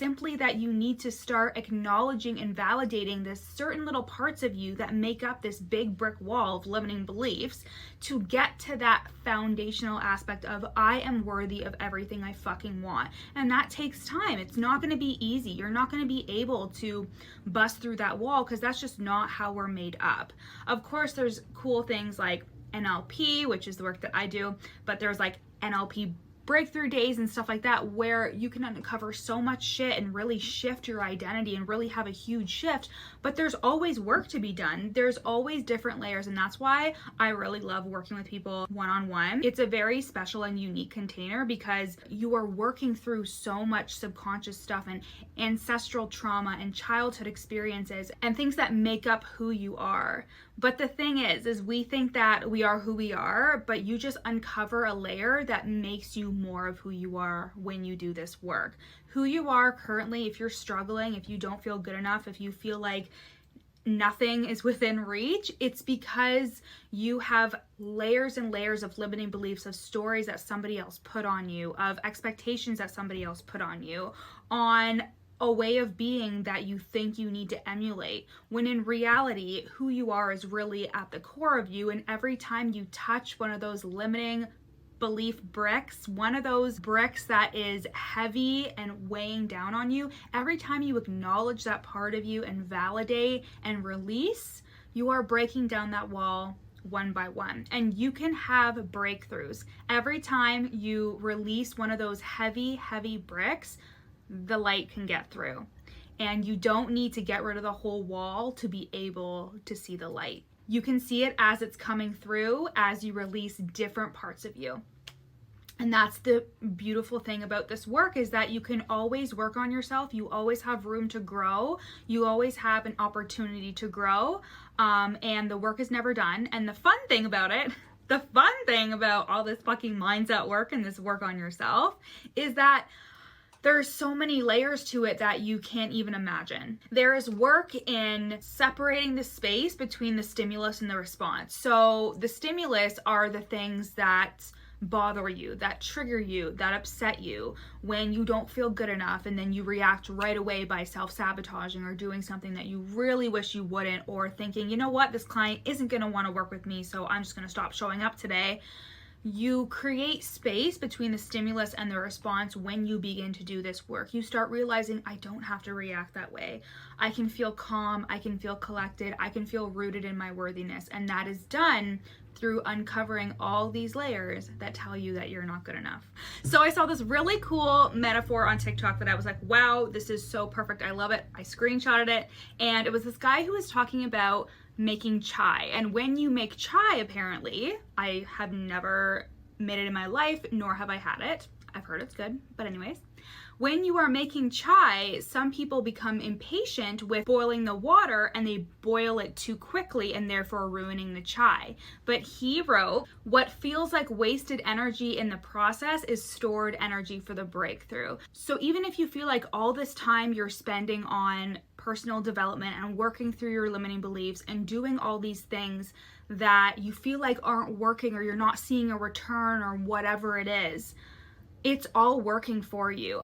simply that you need to start acknowledging and validating the certain little parts of you that make up this big brick wall of limiting beliefs to get to that foundational aspect of I am worthy of everything I fucking want. And that takes time. It's not going to be easy. You're not going to be able to bust through that wall because that's just not how we're made up. Of course, there's cool things like NLP, which is the work that I do, but there's like NLP breakthrough days and stuff like that where you can uncover so much shit and really shift your identity and really have a huge shift. But there's always work to be done. There's always different layers, and that's why I really love working with people one-on-one. It's a very special and unique container because you are working through so much subconscious stuff and ancestral trauma and childhood experiences and things that make up who you are. But the thing is we think that we are who we are, but you just uncover a layer that makes you more of who you are when you do this work. Who you are currently, if you're struggling, if you don't feel good enough, if you feel like nothing is within reach, it's because you have layers and layers of limiting beliefs, of stories that somebody else put on you, of expectations that somebody else put on you, on a way of being that you think you need to emulate, when in reality, who you are is really at the core of you. And every time you touch one of those limiting belief bricks, one of those bricks that is heavy and weighing down on you, every time you acknowledge that part of you and validate and release, you are breaking down that wall one by one. And you can have breakthroughs. Every time you release one of those heavy bricks, the light can get through. And you don't need to get rid of the whole wall to be able to see the light. You can see it as it's coming through as you release different parts of you. And that's the beautiful thing about this work, is that you can always work on yourself. You always have room to grow. You always have an opportunity to grow. And the work is never done. And the fun thing about all this fucking mindset work and this work on yourself is that there's so many layers to it that you can't even imagine. There is work in separating the space between the stimulus and the response. So the stimulus are the things that bother you, that trigger you, that upset you when you don't feel good enough, and then you react right away by self-sabotaging or doing something that you really wish you wouldn't, or thinking, you know what, this client isn't going to want to work with me, so I'm just going to stop showing up today. You create space between the stimulus and the response when you begin to do this work. You start realizing, I don't have to react that way. I can feel calm, I can feel collected, I can feel rooted in my worthiness. And that is done through uncovering all these layers that tell you that you're not good enough. So I saw this really cool metaphor on TikTok that I was like, wow, this is so perfect. I love it. I screenshotted it. And it was this guy who was talking about making chai. And when you make chai, apparently, I have never made it in my life, nor have I had it. I've heard it's good, but anyways. When you are making chai, some people become impatient with boiling the water and they boil it too quickly and therefore ruining the chai. But he wrote, what feels like wasted energy in the process is stored energy for the breakthrough. So even if you feel like all this time you're spending on personal development and working through your limiting beliefs and doing all these things that you feel like aren't working, or you're not seeing a return, or whatever it is, it's all working for you.